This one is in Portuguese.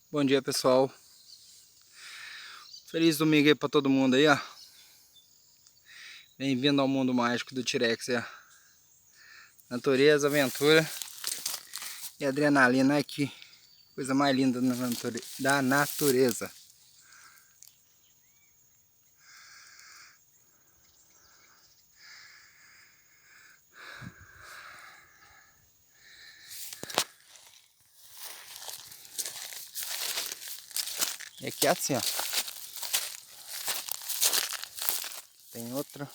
Bom dia, pessoal. Feliz domingo aí pra todo mundo aí, ó. Bem-vindo ao mundo mágico do T-Rex, ó. Natureza, aventura e adrenalina. Ai, que coisa mais linda da natureza. E aqui é assim, ó. Tem outro.